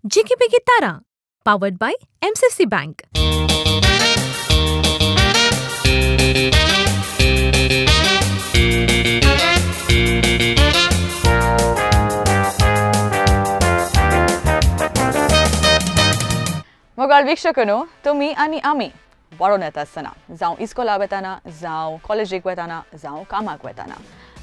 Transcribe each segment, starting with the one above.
Jiggy Biggy Tara, powered by MCFC Bank. मोगाळ वीक्षकनो तुम्ही आणि आम्ही वाडोवन येता आसतना जावं इस्कोलाक वेताना जावं कॉलेजीक वेताना जावं कामाक वेताना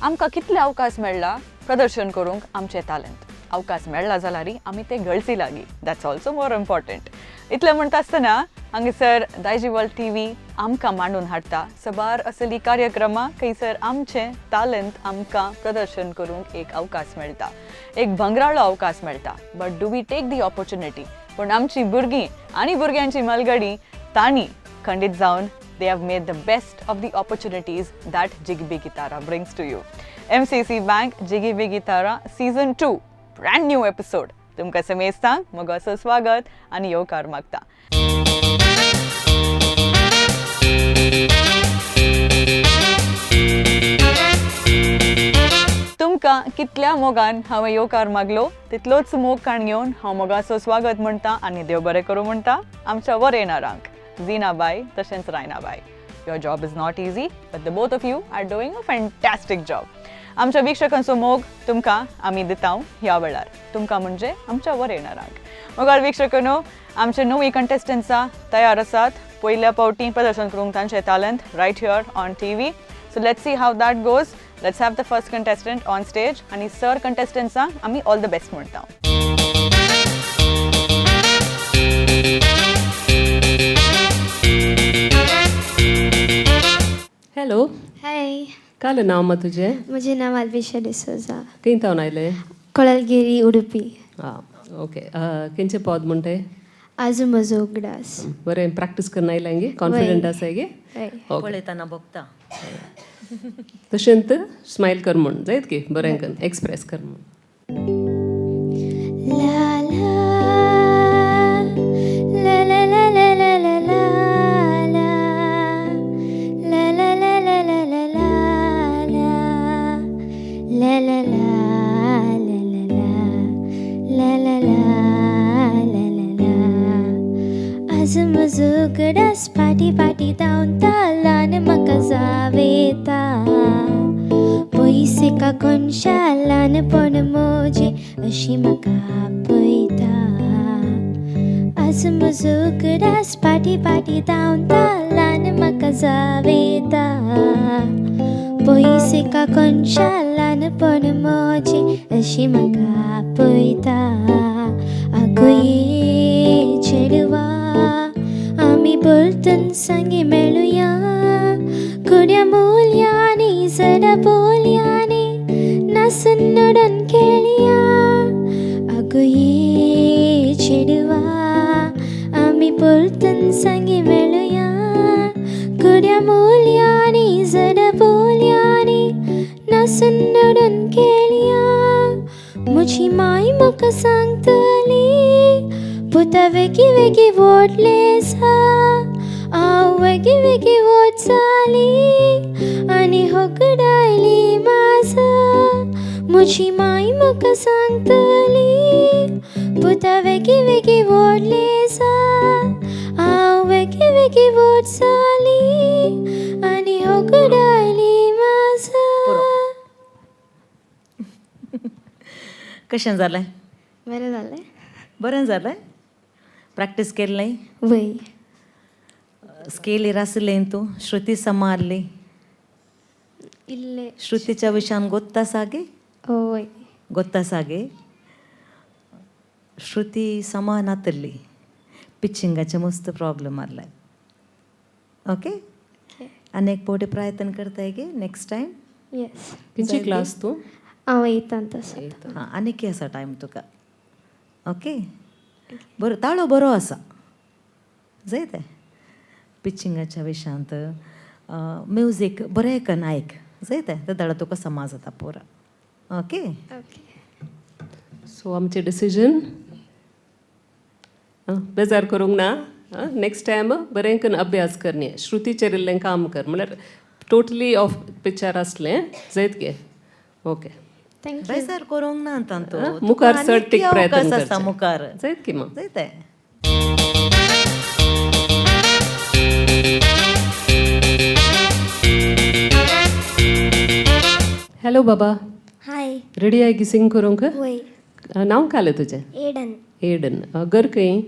आमकां कितले अवकाश मेळ्ळा प्रदर्शन करूंक आमचे टॅलंट अवकाश मेळ्ळा जाल्यार आमी ते घडची लागीं दॅट्स ऑल्सो मोर इम्पॉर्टंट इतलें म्हणटा आसतना हांगसर दायजी वर्ल्ड टीव्ही आमकां मांडून हाडटा सबार असली कार्यक्रमां खंयसर आमचें टॅलंट आमकां प्रदर्शन करूंक एक अवकाश मेळटा एक भंगराळो अवकाश मेळटा but do we take the opportunity पण आमची भुरगीं आनी भुरग्यांची मलगडी तांणी खंडीत जावन they have made the best of the opportunities that Jiggy Biggy Tara brings to you. MCFC Bank Jiggy Biggy Tara Season 2 brand new episode. तुमकां समेस्तांक मोगाचो स्वागत आनी येवकार मागता. तुमकां कितल्या मोगान हांवें येवकार मागलो तितलोच मोग काण घेवन हांव मोगाचो स्वागत म्हणटा आनी देव बरें करूं म्हणटा आमच्या वर येणारांक झीनाबाई तशेंच रायनाबाई. Your job is not easy but the both of you are doing a fantastic job. आमच्या वीक्षकांचो मोग तुमकां आमी दितांव ह्या वेळार तुमकां म्हणजे आमच्या वर येणारांक. मोगाळ वीक्षकांनो आमचे नवी कंटेस्टंट्सां तयार आसात पयल्या फावटी प्रदर्शन करूंक तांचें talent right here on TV. So let's see how that goes. Let's have the first contestant on stage आनी सर कंटेस्टंट्सांक आमी ऑल द बेस्ट म्हणटा. हॅलो हाय कालं नाव मग तुझे म्हजें नांव अल्विशा डिसोजा खंय थावन आयले कोळलगिरी उडुपी आं ओके खंयचे पद म्हणटे आजू म्हजो उगडास बरें प्रॅक्टीस करून आयला गे कॉन्फिडंट आसा गे पळयतना बघता तशेंत स्मायल कर म्हण जायत गे बरें करून एक्सप्रेस कर म्हण ला ला ला ला ला ला ला ला ला ला ला ला ला ला ला ला ला ला आज म्हजो उगडास फाटी फाटी धांवन तालान म्हाका जावेता पयस एका कोनशा ल्हानपण म्हजें अशी म्हाका आपयता. आज म्हजो उगडास फाटी फाटी धांवन तालान म्हाका जावेता पयस एका कोनशा ल्हानपण म्हजें अशी म्हाका आपयता. आगो ये चेडवा आमी बोलतन सांगे मेळुया कुड्या मोलयांनी सडा बोलयांनी नासून नडन खेळया. आगो ये चेडवा आमी बोलतन सांगे मेळुया कुड्या मोलयांनी सडा बोलयांनी नासून नडन खेळया. म्हजी माय म्हाका सांगतली पुता वेगी वेगी व्हडलेसा हांव वेगी वेगी व्हड जाली आनी होगडायली माझा. म्हजी माय म्हाका सांगतली पुता वेगी वेगी व्हडलेसा हांव वेगी वेगी व्हड जाली आनी होगडायली माझा. कशें जालें बरें जालें बरें जालें प्रॅक्टीस केल्लें वय स्केलीर आसलें तूं श्रुती सांबाळली इल्लें श्रुतीच्या विशयान गोत्ता सागे वय गोत्ता सागे श्रुती सांबाळनातली पिचिंगाचे मस्त प्रॉब्लेम आसले ओके आनी एक पावटी प्रयत्न करताय गे नेक्स्ट टायम. येस खंयची क्लास तूं हांव येता तसो हां आनीक आसा टायम तुका ओके बरो ताळो बरो आसा जाय तें पिचिंगाच्या विशयांत म्युजीक बरें कन्न आयक जाय तें ताळो तुका समज जाता पुरो ओके. सो आमचें डिसिजन बेजार करूंक ना नेक्स्ट टायम बरें करून अभ्यास करनी श्रुती चेरिल्लें काम कर म्हळ्यार टोटली ऑफ पिक्चर आसलें जायत गे ओके थँक्यू बेजार करूंक ना तांतो हा? मुखार तुका चड टीक आनी प्रयत्न अवकाश आसा करचे. मुखार जायत की मग जायते हॅलो बाबा हाय रेडी आहे की सिंग करूंक वय नाव काय आलं तुझें एडन एडन घर खंय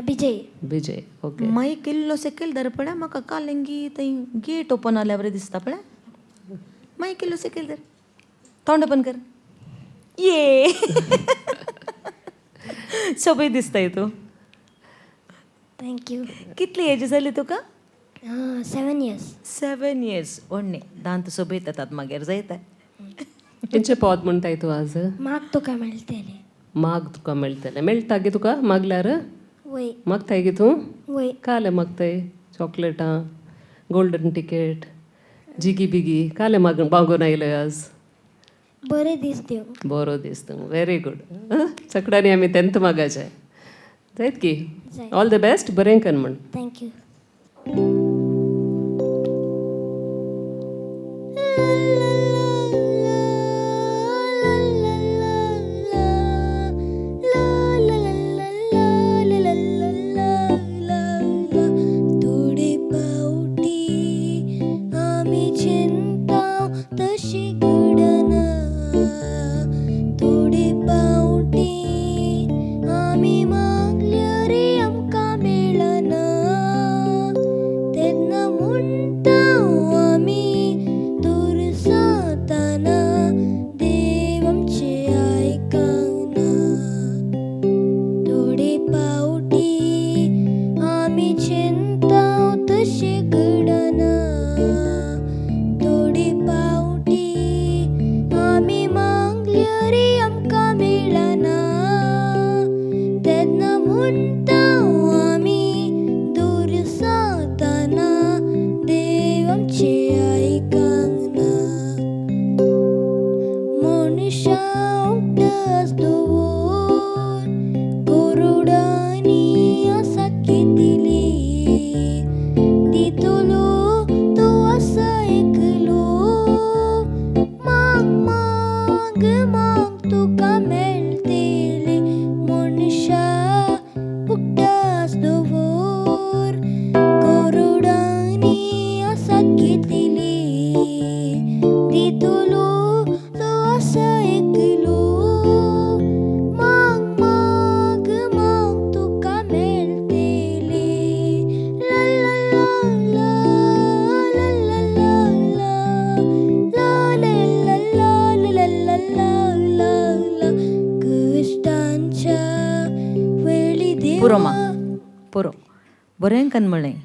विजय विजय ओके माईक इल्लो सेकेल धर पळय म्हाका कालिंगी थंय गेट ओपन जाल्या बरें दिसता पळय माईक इल्लो सेकेल धर तोंड ओपन कर ये सोबय दिसताय तूं थँक्यू कितली एज जाली तुका 7 years 7 years व्हडणे दांत सोबयत येतात मागीर जायत खंयचे पद म्हणटाय तूं आज म्हाक तुका मेळटलें माग तुका मेळटलें मेळटा गे तुका मागल्यार वय मागताय गे तूं वय काले मागताय चॉकलेटां गोल्डन टिकेट जिगी बिगी काले मागून आयलय आज बरे दीस दिवं बरो दीस तूं व्हेरी गूड चकडांनी आमी 10th मागाचे जायत की जाय ऑल द बेस्ट बरें कर म्हण थँक्यू थोडे पावटी आमी चिंता तशी घडना थोडे पावटी आमी मागल्या रे आमकां मेळना तेन्ना म्हणटा आमी दूर साताना देव आमचे आयकना थोडे पावटी आमी चिंता तशें घडना थोडे पावटी आमी मागल्या रे आमकां मेळना तेन्ना म्हणटा आमी दूर साताना देव आमचे आयकना मनशा उगडास दवर कोरडांनी आसा घेतिली दितलो तो आसा एकलो माग माग माग तुका मेळटले मनशा उगडास दवर कोरडांनी आसा घेतिली दितलो तो आसा एकलो माग माग माग तुका मेळटले ला ला ला ला ला ला ला ला ला कश्टांच्या वेळी देवा पुरो मा पुरो बरें कन म्हळें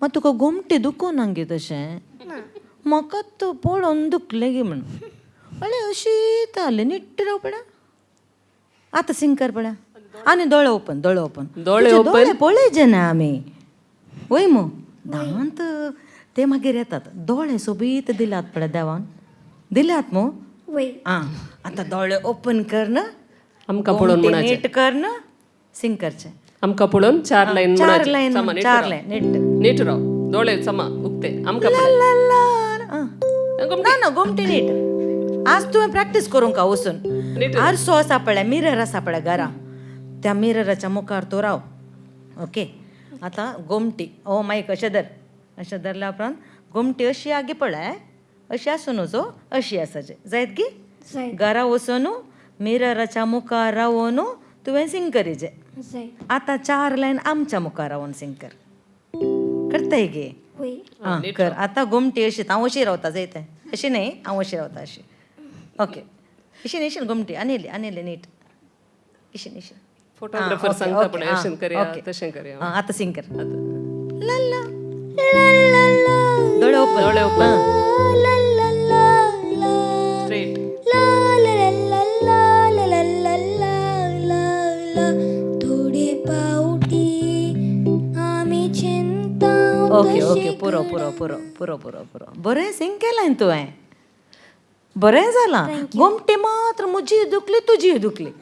मात तुका गोमटे दुखो ना गे तशें म्हाका तो पळोवन दुखलें गे म्हण अळे अशी ताले नीट राव पळय आतां सिंग कर पळय आनी दोळे ओपन दोळे तुजे open? दोळे पळयचे ना आमी वय मो दांत ते मागीर येतात दोळे सोबीत दिल्यात पळय देवान दिल्यात मो वय आं आतां दोळे ओपन कर ना आमकां पळोवन गोमटे म्हणाचें नीट कर ना सिंग करचें आमकां पळोवन 4 लायन चार लायन नीट चार राव. लायन नीट नीट राव दोळे समा उगते आमकां ला पळय. ला ला ना ना गोमटी नीट आज तुवें प्रॅक्टीस करूंक का वचून नीट आरसो आसा पळय मिरर आसा पळय घरा त्या मिरराच्या मुखार तो राव ओके आतां गोमटी ओ मायक अशें धरल्या उपरांत गोमटी अशी आगी पळय अशी आसूं नजो अशी आसाचे जायत गी जाय घरा वचून मिरराच्या मुखार रावून तुवें सिंग करीचे जाय आतां 4 लायन आमच्या मुखार रावून सिंग कर करताय गे वय हां कर आतां गोमटी अशी हांव अशी रावता जायते अशी न्ही हांव अशी रावता अशी ओके इशी न्ही गोमटी आनिल्ली नीट इशी न्ही फोटोग्राफर सांगता पण अशें करया तशें करया आतां सिंग कर आतां. ला ला ला ला दोळे ओपन दोळे open. ला ला ला ला Straight. ला ला ला ला ला ला ला ला ला ला थोडे पावटी आमी चिंता ओके ओके पुरो पुरो पुरो पुरो पुरो पुरो बरें सिंग केलें तुवें बरें जालां गोमटी मात्र म्हजी दुखली तुजी दुखली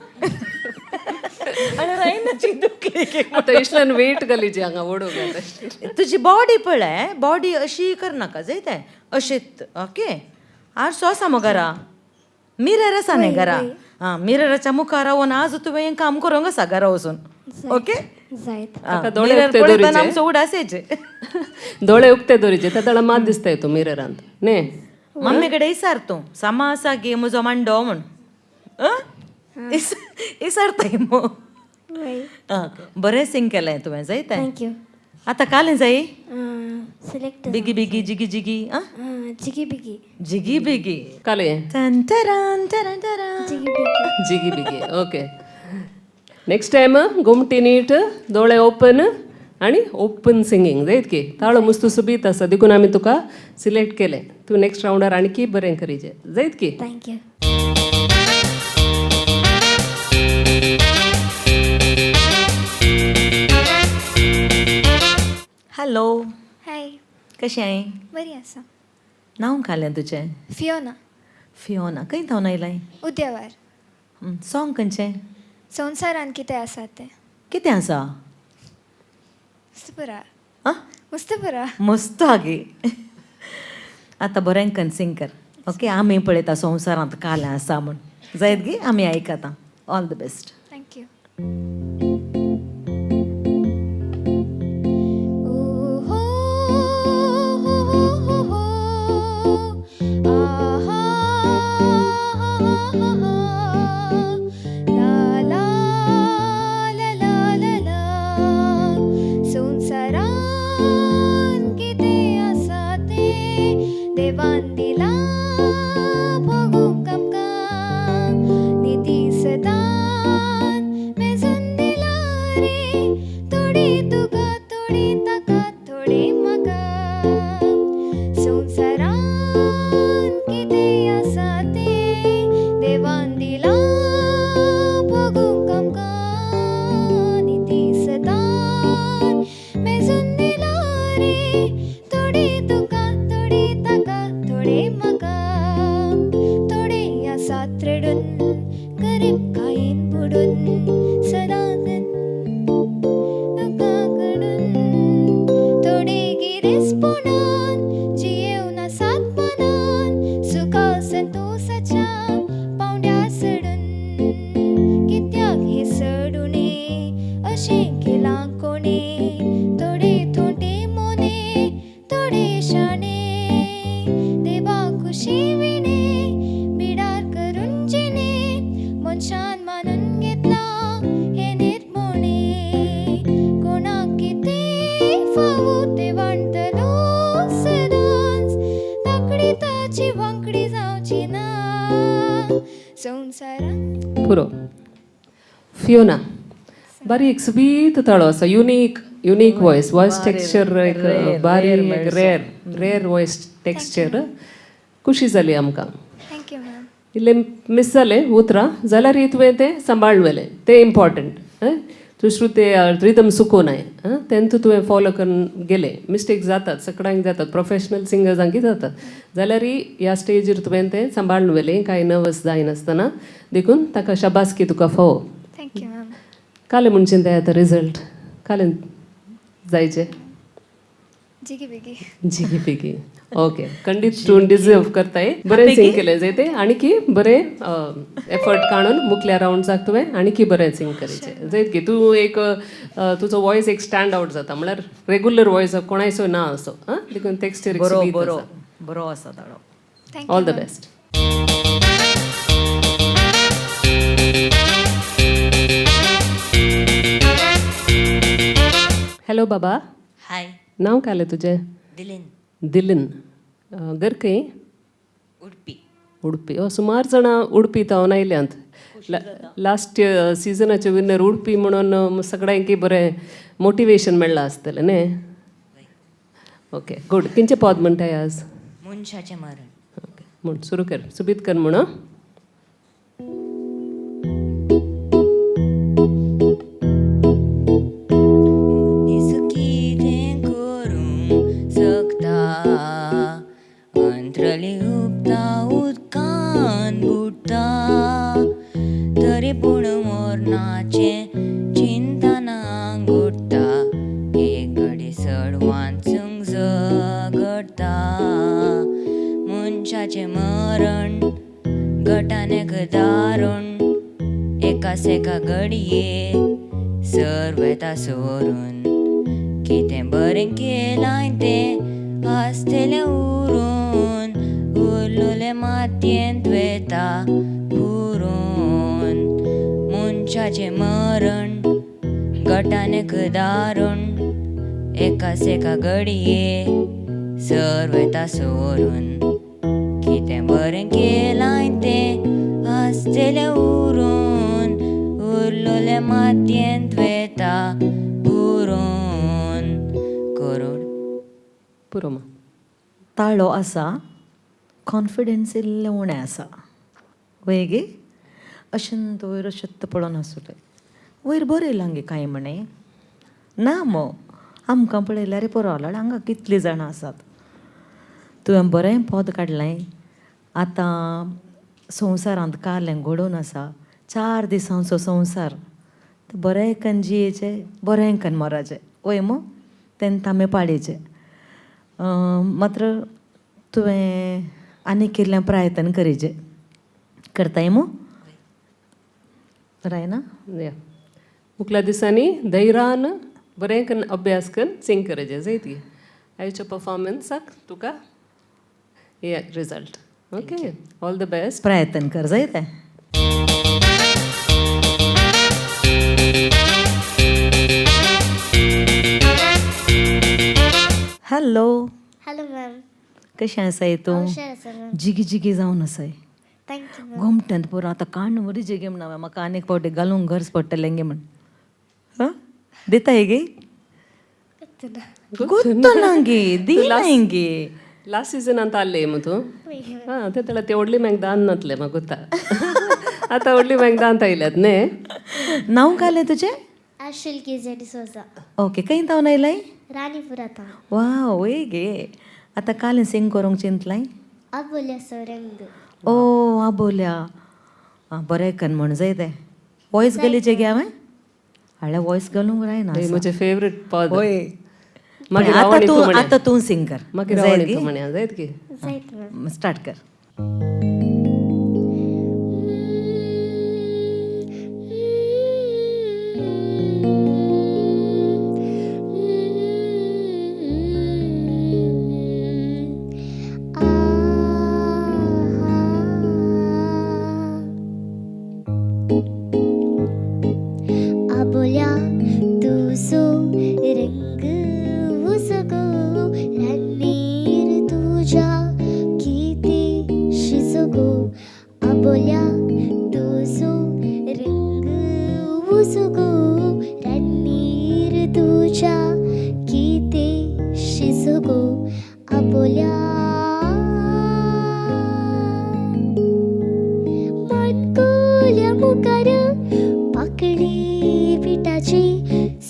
आनी रायनाची दुखली आतां इश्टान वेट घालीची हांगा ओडूंक आतां. तुजी बॉडी पळय बॉडी अशी करनाका जायते अशीत ओके आरसो आसा मग घरा मिरर आसा न्ही घरा हां मिरराच्या मुखार रावन आज तुवें काम करूंक आसा घरा वचून ओके जायत दोळे मिरर उक्ते पळयतना दवरीचे. आमचो उडासेचे दोळे उक्ते दवरीचे तेदळा मात दिसताय तूं मिररांत न्ही मम्मी कडेन इसार तूं सामा आसा गे म्हजो मांडो म्हण इसारताय मो बरें सिंग केलें तुवें जायतें थँक्यू आतां कालें जाय सिलेक्ट बिगी बिगी जिगी जिगी जिगी बिगी जिगी बिगी काले टन टरान टरान टरान जिगी बिगी जिगी बिगी ओके नेक्स्ट टायम घुमटी नीट दोळे ओपन आणि ओपन सिंगींग जायत की ताळो मस्त सुबीत आसा देखून आमी तुका सिलेक्ट केलें तूं नेक्स्ट रावंडार आणकी बरें करीचें जायत की थँक्यू हॅलो हाय कशें आहे बरी आसा नांव कालें तुजें फियोना फियोना खंय थावन आयलाय उद्यावार सॉंग खंयचें संवसारान कितें आसा तें कितें आसा मस्त बरा आं मस्त बरा मस्त आगे आतां बरें कन सिंग कर ओके आमी पळयता संवसारांत कालें आसा म्हूण जायत गे आमी आयकता ऑल द बेस्ट थँक्यू देवान दिला भोगूंक आमकां निधी सदान मेजून दिला रे थोडी तुका थोडी ताका थोडे म्हाका संवसारान कितें आसा तें देवान दिला भोगूंक आमकां निधी सदान मेजून दिला रे थोडी तुका थोडी ताका थोडे म्हाका थोडे आसात रडून गरीब कायेन बुडून सदांच तुका कडून थोडे गिरेसपणान जियेवन आसात मनान सुखा संतोषाच्या पावंड्यार सडून कित्याक हे सडूने अशें केलां कोणे थोडे थोटे मोने थोडे शाणे देवा खुशी विणे बिडार करून जिणे मनशान मानून घेतला हे निर्मोणे कोणाक कितें फावो ते वाणटलो सदांच धाकडी ताची वांकडी जावची ना संवसारान पुरो फियोना बारीक सुबीत ताळो आसा युनीक वॉयस टेक्स्चर एक बारीक रेर वॉयस टेक्स्चर खुशी जाली आमकां थँक्यू मॅम इल्ले मिस जाले उतरां जाल्यार तुवें तें सांबाळलें तें इम्पॉर्टंट तूं श्रुते रिदम सुकोवनाय तेन्ना तुवें फॉलो करून गेले मिस्टेक जातात सगळ्यांक जातात प्रोफेशनल सिंगर्सांकी जातात जाल्यार ह्या स्टेजीर तुवें तें सांबाळून व्हेलें कांय नर्वस जायनासतना देखून ताका शाबासकी तुका फावो थँक्यू मॅम काले म्हणचें तें आतां रिजल्ट काले जायचें जिगी बिगी जिगी पिगी ओके खंडीत तूं डिजर्व करताय बरें सिंग केलें जाय तें आणकी बरें एफर्ट काडून मुखल्या रावंड्साक तुवें आणकी बरें सिंग करीचें जायत की तूं एक तुजो वॉयस एक स्टँड आवट जाता म्हळ्यार रेगुलर वॉयस कोणायचो ना असो देखून टेक्स्चर बरो बरो बरो आसा ताळो thank you all the best hello बाबा हाय नांव काय तुजें दिलीन दिलीन घर खंय उडपी उडपी सुमार जाणां उडपी थावन आयल्यांत लास्ट सिजनाचे विनर उडपी म्हणून सगळ्यांकी बरें मोटिवेशन मेळ्ळां आसतलें न्ही ओके गूड खंयचें पद म्हणटाय आज मनशाचें मरण ओके म्हण सुरू कर सुबीत कर म्हण कितें करूंक सकता अंतरली उपता उदकान बुडटा तरी पूण मरणाचें चिंतना घडटा एक घडी सडवान चुंग झगडटा मनशाचें मरण घडये सर्व येता सोरून कितें बरें केलां तें आसतलें उरून उरलोले मातयेंत वेता पुरून मनशाचें मरण गटाने दारून एकाच एका घडये सर्व येता सोरून कितें बरें केलां तें आसतलें उरून उरलोले मातयेंत वेता पुरून करोड पुरोमा ताळो आसा कॉन्फिडन्स इल्लें उणें आसा वयगे अशें तो वयर अशें पळोवन आसुलें वयर बरयलां गे कांय म्हणे ना मो आमकां पळयल्यार पुरोलो हांगा कितलीं जाणां आसात तुवें बरें पद काडलें आतां संवसारांत कालें घडोवन आसा 4 दिसांचो संवसार बरेंकन जियेचें बरेंकन मराचें वय मो तें तांबे पाडयेचें मात्र तुवें आनी केल्लें प्रयत्न करीचें करताय मो रायना या मुकल्या दिसांनी धैर्यान बरें करून अभ्यास करून सिंग करचें जायती आयच्या परफॉर्मन्साक तुका हे result okay all the best प्रयत्न कर जायतें हॅलो हॅलो मॅम कशें आसाय तूं हुशार आसा मॅम जिगी जिगी जावन आसाय थँक्यू मॅम घोमट्यांत पुरो आतां काण बरी जेगे म्हणा म्हाका आनीक फावटी घालूंक गरज पडटलें गे म्हण हां दिताय गे ಗೊತ್ತಲ್ಲ गे दिना गे लास्ट सीझनांत आले मग तू हां ते त्याला ते व्हडली मॅग दान नातले म्हाका गुत्ता आतां व्हडली मॅग दांत आयल्यात न्ही नांव कालें तुजें आशिल केजे डिसोजा ओके खंय जावन आयलाय राणीपुरात वा वय गे आतां कालें सिंग करूंक चिंतलाय अबोल्या सौरंग ओ आबोल्या आं बरें कन म्हण जाय तें वॉयस घालीचें गे हांवें हाळ्या वॉयस घालूंक रायना म्हजें फेवरेट पद होय मागीर आतां रावणी तूं तूं म्हणे आतां तूं सिंग कर मागीर रावणी तूं म्हणे जायत की जायत मॅम स्टार्ट कर आबोल्या तुझो रंग उसगो रन्नीर तुझ्या किती शिजगो आबोल्या तुझो रंग उसगो रन्नीर तुझ्या किती शिजगो आबोल्या मनकोल्या मुखार पाकळी पिठाची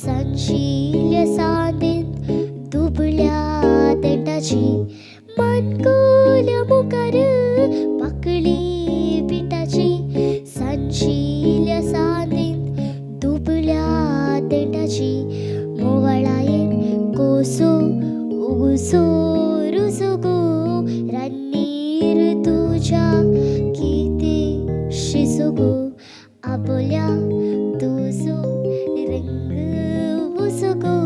संशिल्य सांदेत दुबळ्या देठाची मनकोल्या मुखार पाकळी पिठाची संशिल्य सांदेत दुबळ्या देठाची मोवाळायेन कोसो उगसो रुजगो रन्नीर तुझ्या किती शिजगो आबोल्या तुझो रंग उसगो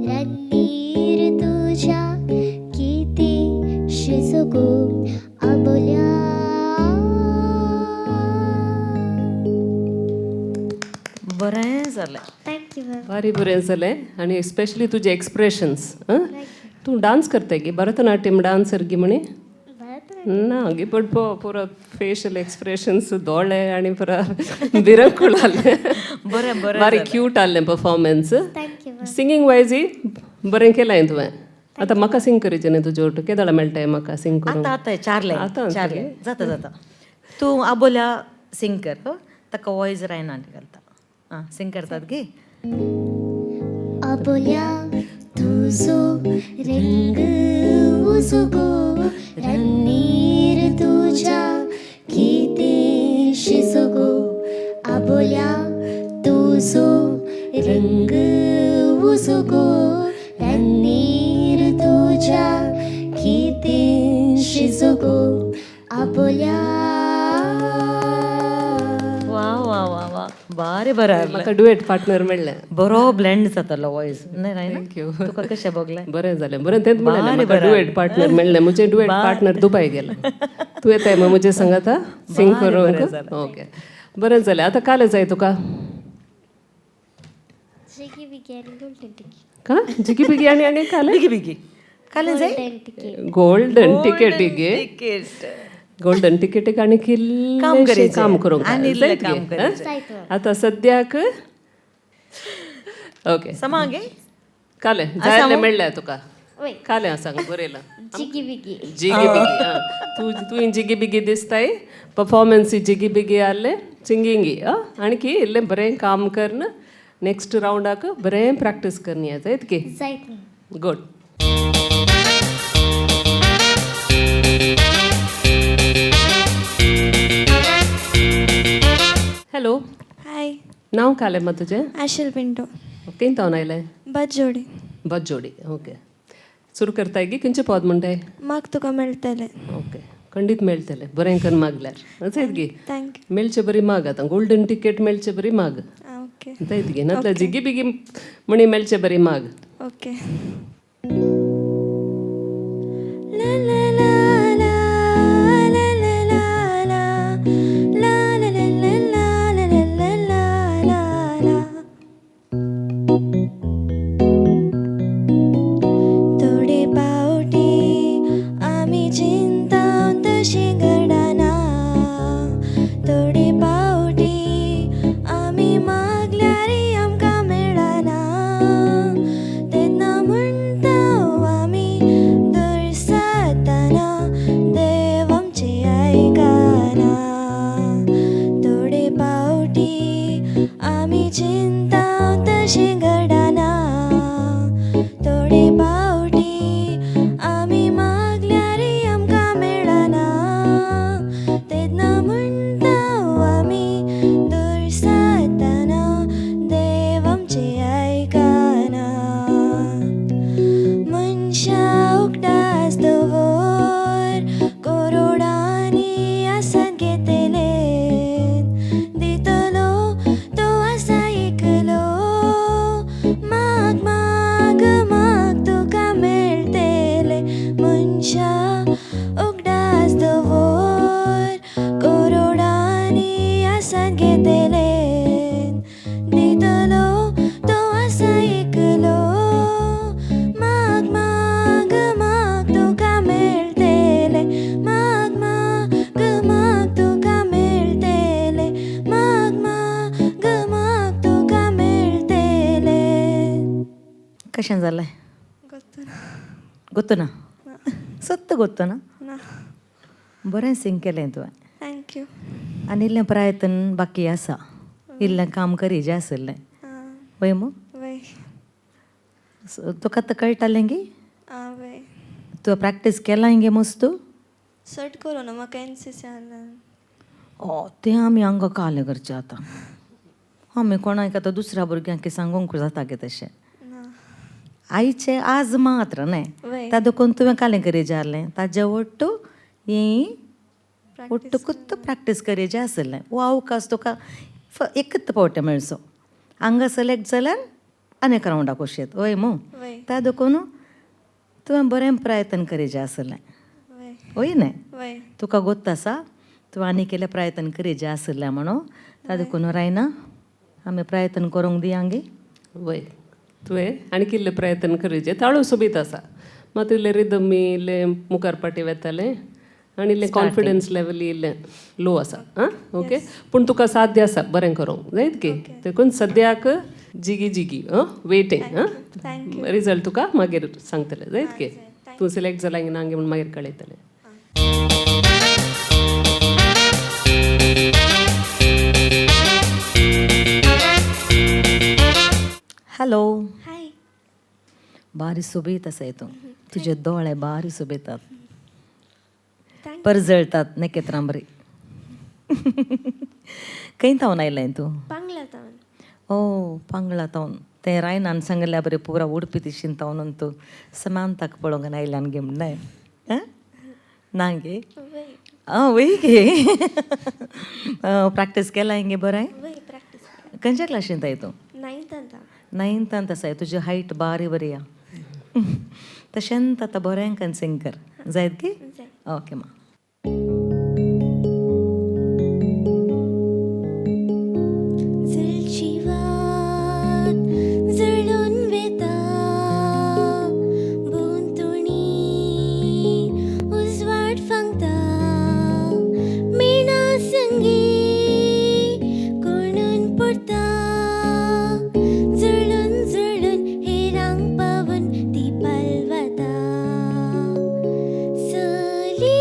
रन्नीर तुझ्या किती शिजगो आबोल्या बरें जालें थँक्यू मॅम भारी बरें जालें आनी स्पेशली तुजे एक्सप्रेशन्स तूं डान्स करता गे भरतनाट्यम डान्सर गे म्हणे ना गे पण पुरो फेशियल एक्सप्रेशन्स दोळे आनी पुरा बिरंकूळ आसलें बरें बरें भारी क्यूट आसलें परफॉर्मन्स थँक्यू मॅम सिंगींग वायजय बरें केलां तुवें आतां म्हाका सिंग करीचें न्ही तुजे वांगडा केदां मेळटाय म्हाका सिंग करूंक आतां आतां चारले आतां चारले जाता जाता तूं आबोल्या सिंग कर ताका वॉयस रायना घालता आं सिंग करतात गे आबोल्या तुझो रंग उसगो रन्नीर तुझ्या किती शिजगो आबोल्या तुझो रंग उसगो रन्नीर तुझ्या किती शिजगो आबोल्या वा वा वा वा बारे बरं आहे. म्हाका डुएट पार्टनर मेळ्ळें. बरो ब्लेंड जातालो वॉयस नाही राय Thank you. तुका कशें बगलें बरें जालें. बरें तेंच बारे म्हणलें म्हाका बरं. डुएट पार्टनर मेळ्ळें. म्हजें डुएट पार्टनर दुबय गेलें. तूं येताय मग म्हजे संग आतां सिंग बरें करूंक. जालें. ओके बरें जालें. आतां काले जाय तुका जिगी बिगी आणि गोल्डन तिकीट का जिगी बिगी आनी काले बिगी बिगी काले जाय गोल्डन टिकेटीगे तिकीट गोल्डन टिकेटीक आनी काम किल्लेशें करचें. काम करूंक आनी जाय. इल्लें जायत काम गे, करचें. हं? आतां सद्याक ओके समागे काले जायल्लें मेळ्ळें तुका वय काले सांग बरयलां जिगी बिगी जिगी बिगी तुवें जिगी बिगी दिसताय परफॉर्मन्स जिगी बिगी आहले सिंगिंगी आणखी इल्लें बरें काम करन नेक्स्ट रावंडाक बरें प्रॅक्टीस करन या जायत की जायत गुड हॅलो हाय नांव कालें मा तुजें आशिल पिंटो खंय तावन आयलें बजोडी बज्जोडी ओके सुरू करताय की खंयचें पद म्हणटाय म्हाका तुका मेळटलें ओके खंडीत मेळटलें बरें करून मागल्यार जायत गी थँक्यू मेळचें बरी माग आतां गोल्डन टिकेट मेळचें बरी माग ओके जायत गी नातल्या जिगी बिगी म्हणी मेळचें बरी माग ओके थोडे पावटी आमी चिंतावन तशी घडना थोडे पावटी आमी मागल्यारी आमकां मेळना तेन्ना म्हणटा आमी दुर्सातना देव आमची आयकना थोडे पावटी आमी चिंतावन तशी घडना थोडे पावटी आमी मागल्यारी आमकां मेळना तेन्ना म्हणटा आमी दुर्सातना देव आमची आयकना मनशा उगडास दवर करोडांनी आसात घेतले दितलो तो आसा एकलो माग माग माग तुका मेळटले मनशा उगडास दवर करोडांनी आसात घेतले दितलो तो आसा एकलो माग माग माग तुका मेळटले माग माग माग तुका मेळटले माग माग माग तुका मेळटले कशें जालें ಗೊತ್ತುನಾ ಸತ್ತು ಗೊತ್ತುನಾ बरें सिंग केलें तुवें थँक्यू आनी इल्लें प्रयत्न बाकी आसा इल्लें काम करीचें आसलें वय मू वय तुका आतां कळटालें गी वय तुवें प्रॅक्टीस केला हिंगे मस्त सर्ट करू ना म्हाका एनसीसी तें आमी हांगा कालें करचें आतां आमी कोणाक आतां दुसऱ्या भुरग्यांक सांगूंक जाता गे तशें आईचें आज मात्र न्हय वय तादुकून तुवें कालें करीचें आहलें ताजे ಒಟ್ಟು ही ಒಟ್ಟುಕುತ್ತು प्रॅक्टीस करीचें आसलें वो अवकाश तुका एकच पावटी मेळचो हांगा सिलेक्ट जाल्यार आनीक रावंडाक वचत वय मू वय तादुकून तुवें बरें प्रयत्न करीचें आसलें वय वय न्हय वय तुका गोत्त आसा तुवें आनी केले प्रयत्न करीचें आसलें म्हणून तादुकून रायना आमी प्रयत्न करूंक दियांगे वय तुवें आनी किल्ले प्रयत्न करीचे ताळू सोबीत आसा मात इल्लें रिदम इल्लें मुखार पाटी वेतालें आनी इल्लें कॉन्फिडन्स लेवल इल्लें लो आसा आं ओके पूण तुका साध्य आसा बरें करूंक जायत की देखून सद्याक जिगी जिगी वेटींग रिजल्ट तुका मागीर सांगतलें जायत की तूं सिलेक्ट जालां ना म्हूण मागीर कळयतलें हॅलो हाय बारी सोबीत आसा तूं तुजे दोळे बारी सोबीतात परजळतात नेकेत्रां बरी खंय तावन आयलें तूं पांगला तावन ओ पांगळा तावन तें रायनान सांगल्या बरें पुरा उडपी दिशीन तावन तूं समांताक पळोवंक आयल्यान गे म्हण न्हय ना गे वय वय गे प्रॅक्टीस केला हिंगे बरें वय प्रॅक्टीस खंयच्या क्लासींत आय तूं 9th ಅಂತ 9th आसाय तुजी हायट बारी बरी या तशेंत आतां बरें कन्न सिंग कर जायत गे ओके मा जळची वात जळून वेता बोंतुणी उजवाड फांगता मेणा संगी कोणून पडता जळून जळून हेरांक पावून ती पालवता सली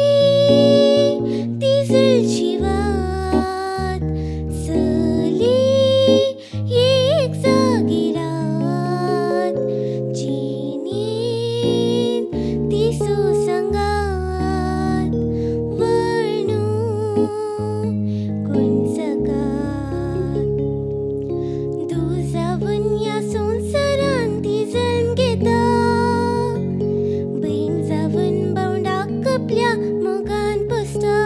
ती जळची वात सली एक जागी रात जिणेन ती सुसंगात वळणू कुंचकात दुजावून या संवसारान ती जल्म घेता बहीण जावून बावंडाक कपल्या मोगान पोसता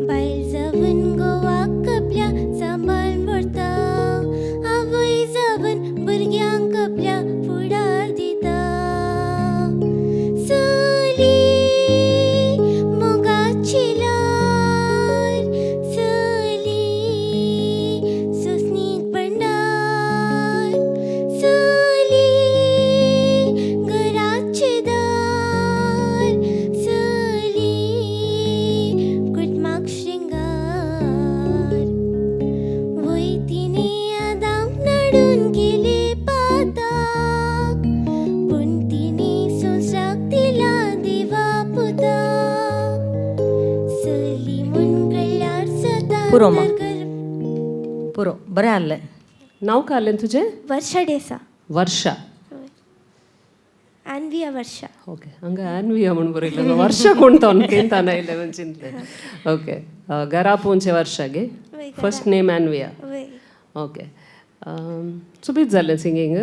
बायल जावून गोवाक कपल्या सांबाळून व्हरता आवय जावून भुरग्यांक कपल्या फुडार दिता चली मोगाची लार चली सोसणीक भंडार चली घराचे दार चली कुटमाक श्रृंगार वयतीने आदाम नाडून गेले पाताक पूण तिने संवसाराक दिला देवा पुताक चली म्हूण कळ्ळ्यार सदां पुरो मा. आदर कर. पुरो बरें आहलें नाव काय आलें तुजें वर्षा देसा वर्षा अन्विया वर्षा ओके हांगा आन्विया म्हणून बरयलें वर्षा कोण तो केंतान आयलें म्हणून चिंतलें ओके घरा पोवचे वर्षा गे वय, फर्स्ट नेम आन्विया वय ओके चुबीत जालें सिंगींग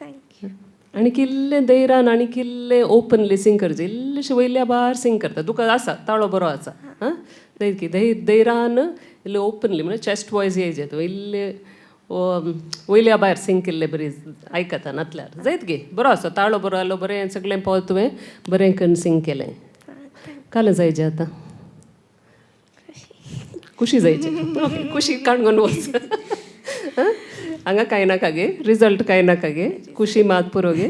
थँक्यू आनी किल्लें दैरान आनी किल्लें ओपनली सिंग करचें इल्लेशें वयल्या भार सिंग करता तुका आसा ताळो बरो आसा हां जायत की दैरान इल्लें ओपनली म्हणजे चेस्ट वॉयस येयचे तो इल्लें वयल्या भायर सिंग केल्लें बरी आयकता नातल्यार जायत गे बरो आसा ताळो बरो आलो बरें सगळें पावल तुवें बरें करून सिंग केलें काल जायचें आतां खुशी जायची ओके खुशी काणगोन वच हांगा कांय नाका गे रिजल्ट कांय नाका गे खुशी मात पुरो गे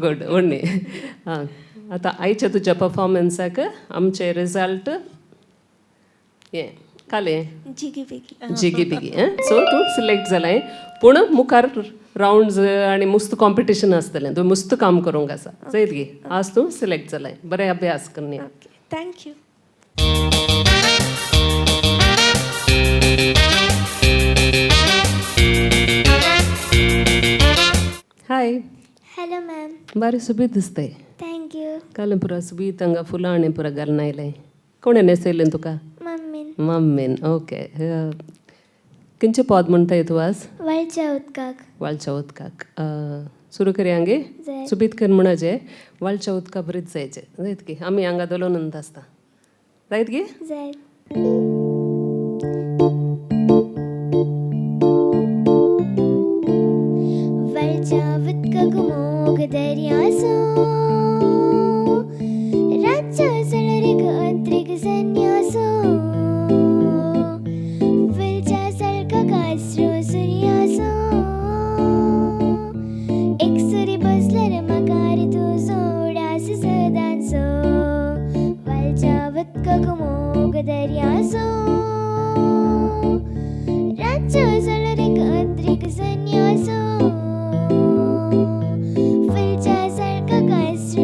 गुड ओडणी हां आतां आयच्या तुज्या परफॉर्मन्साक आमचे रिजल्ट हें काले जिगी बेगी जिगी बिगी सो तूं सिलेक्ट जालें पूण मुखार रावंड्स आनी मुस्त कॉम्पिटिशन आसतलें तुवें मुस्त काम करूंक आसा जायत गे आज तूं सिलेक्ट जालें बरें अभ्यास करनी okay thank you hi hello ma'am बारी सुबीत दिसताय थँक्यू काल पुरा सुबीत हांगा फुलां आनी पुरा घालून आयलें कोणें न्हेसयलें तुका मम्मीन मम्मीन ओके खंयचें पद म्हणटाय तूं आज वळच्या उदकाक वाळच्या उदकाक सुरू करया गे जाय. सुबीत कर म्हणचे वाळच्या उदका बरीच जायचें जायत की आमी हांगा दोलोनंत आसता जायत गे जाय वळच्या उदकाक मोग दर्यासो रातच्या सळरीक अत्रीक संन्यासो फुलच्या सळकाक आसरो सुर्यासो एक सुरी बसल्यार म्हाकार तुजो उडास सदांचो वळच्या उदकाक मोग दर्यासो रातच्या सळरीक अत्रीक संन्यासो फुलच्या सळकाक आसरो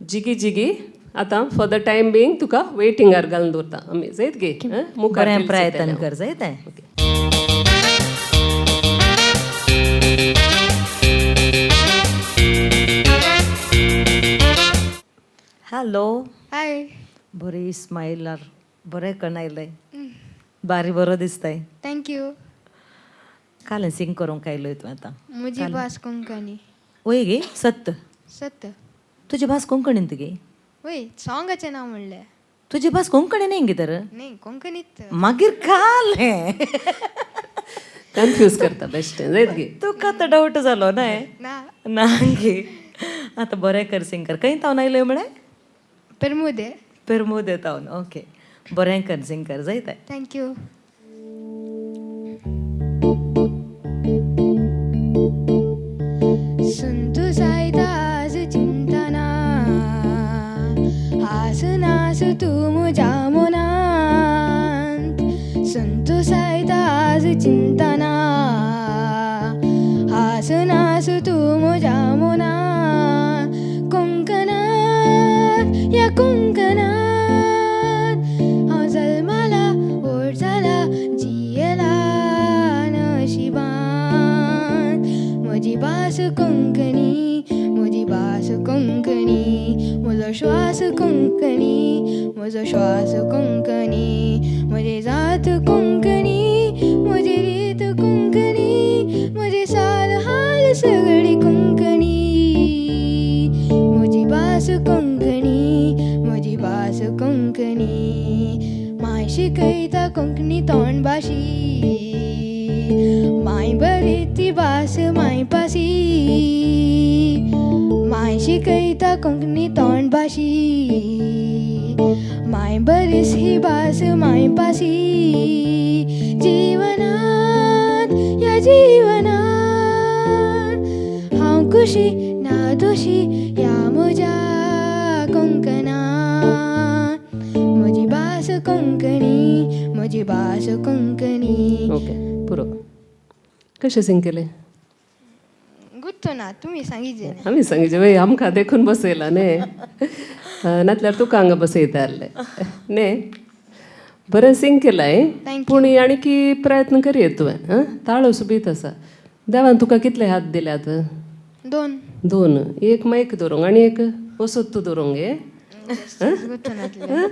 जिगी जिगी आतां फॉर द टायम बिंग तुका वेटिंगार घालून दवरता आमी जायत गे मुखार बरें पिल्स प्रयत्न येतले कर जायतें हॅलो हाय बरी स्मायलार बरें कणायलें बारी बरो दिसताय थँक्यू कालें सिंग करूंक आयलोय तूं आतां म्हजी भास कोंकणी वय गे सत्त सत्य तुजी भास कोंकणीन तुगे वय सॉंगाचें नांव म्हणलें तुजी भास कोंकणीन हेंगी तर न्ही कोंकणीत मागीर कालें कन्फ्यूज करता बेश्टें जायत गे तुका आतां डावट जालो न्हय ना ना गे आतां बरें कर सिंग कर खंय तावन आयलोय म्हळें पेरमुदे पेरमुदे तावन ओके बरें कर सिंग कर जायतें थँक्यू संतू जायता आज चिंतना हास नास तू म्हज्या मनांत संतू जायता आज चिंतना हास नास तू म्हज्या मनांत कोंकणात या कोंकणात हांव जल्माला व्हड जाला जियेला नशिबान म्हजी भास कोंकणी म्हजी भास कोंकणी म्हजो श्वास कोंकणी म्हजो श्वास कोंकणी म्हजी जात कोंकणी म्हजी रीत कोंकणी म्हजी साल हाल सगळी कोंकणी म्हजी भास कोंकणी म्हजी भास कोंकणी माय शिकयता कोंकणी तोंड भाशी माय बरी ती भास माय पासी माय शिकयता कोंकणी तोंड भाशी माय बरीस ही भास माय पासी जीवनात या जीवनात हांव खुशी ना दोशी या म्हज्या कोंकणात म्हजी भास कोंकणी म्हजी भास कोंकणी ओके पुरो कशें सिंग केलें गुत्तो ना तुमी सांगिजे आमी सांगितलें वय आमकां देखून बसयला न्ही नातल्यार तुका हांगा बसयता आसलें न्ही बरें सिंग केलाय Thank पूण आणकी प्रयत्न करिये तुवें ताळो सुबीत आसा देवान तुका कितले हात दिल्यात 2 दोन एक मायक दवरूंक आनी एक वसोत दवरूंक गे गुत्तो ना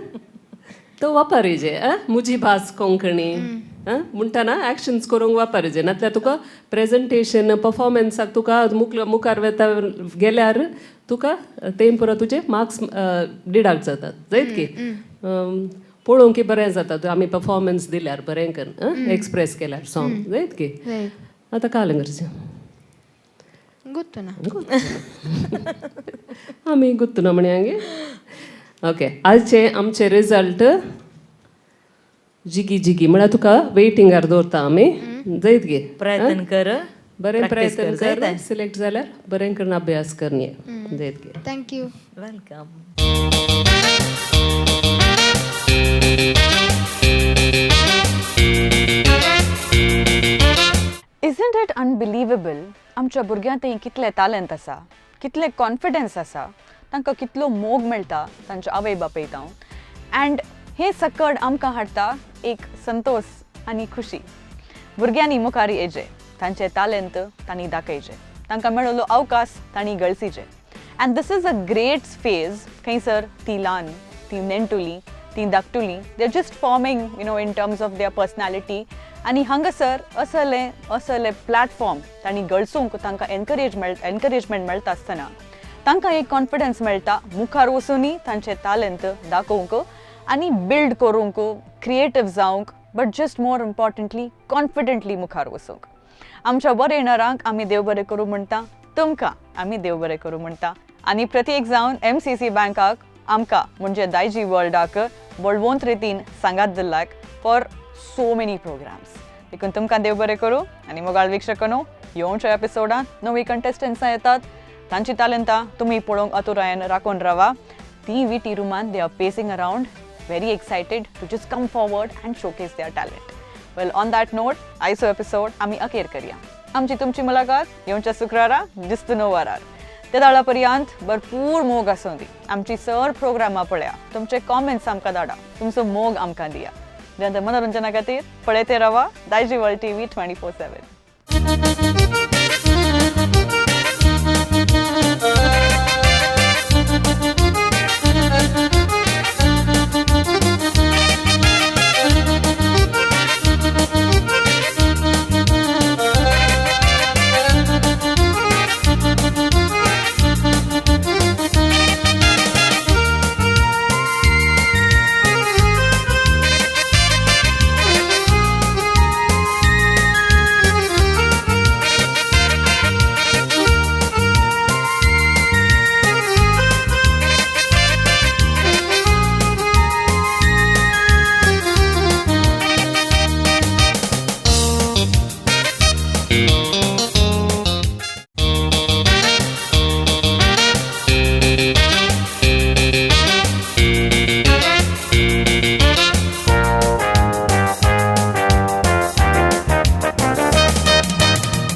तो वापरिजे मुजी भास कोंकणी म्हणटाना एक्शन्स करूंक वापरिजे नातल्यार तुका प्रेजेंटेशन परफॉर्मन्साक तुका मुखार वेता गेल्यार तुका ते परत तुजे मार्क्स डिडाक्ट जातात जायत की पळोवंक की बरें जाता आमी परफॉर्मन्स दिल्यार बरें कर एक्सप्रेस केल्यार सॉंग जायत की आतां कालें करचें गुत्तो ना आमी गुत्तुना म्हणे हांगे ओके आजचे आमचे रिजल्ट जिगी जिगी म्हळ्यार तुका वेटिंगार दवरता आमी जायत गे प्रयत्न कर बरें प्रयत्न कर सिलेक्ट जाल्यार बरें करून अभ्यास करnie जायत गे thank you welcome Isn't it unbelievable आमच्या भुरग्यांत कितले टॅलंट आसा कितले कॉन्फिडन्स आसा तांकां कितलो मोग मेळटा तांच्या आवय बापयतां अँड हे सकड आमकां हाडटा एक संतोष आनी खुशी भुरग्यांनी मुखार येजे तांचे टॅलंट तांणी दाखयचे तांकां मेळिल्लो अवकाश तांणी गळसिचे and this is a great phase खंयसर ती ल्हान ती नेणटुली ती धाकटुली they are just forming in terms of their personality आनी हांगासर असले प्लॅटफॉर्म तांणी गळसूंक तांकां एनकरेजमेंट मेळटा आसतना तांकां एक कॉन्फिडन्स मेळटा मुखार वचूनय तांचे टॅलंट दाखोवंक आनी बिल्ड करूंक क्रिएटीव जावंक but just more importantly confidently मुखार वचूंक आमच्या बरे येणारांक आमी देव बरें करूं म्हणटा तुमकां आमी देव बरें करूं म्हणटा आनी प्रत्येक जावन MCC बँकाक आमकां म्हणजे दायजी वर्ल्डाक बळवंत रितीन सांगात दिल्ल्याक फॉर सो मेनी प्रोग्राम्स देखून तुमकां देव बरें करूं आनी मोगाळ वीक्षकांनो येवच्या एपिसोडांत नवी कंटेस्टंट्सां येतात तांची टॅलंटां तुमी पळोवंक आतुरायेन राखून रावा ती VT रुमान they are pacing around very excited to just come forward and showcase their talent. Well, on that note, आयचो एपिसोड आमी अखेर करया आमची तुमची मुलाकात येवच्या शुक्रारा दिसतो 9 वरार त्या दाळा पर्यंत भरपूर मोग आसूं दी. आमची सर प्रोग्रामां पळया, तुमचे कॉमेंट्स आमकां धाडा, तुमचो मोग आमकां दिया. मनोरंजना खातीर पळयते रावा दायजी वर्ल्ड TV 24/7.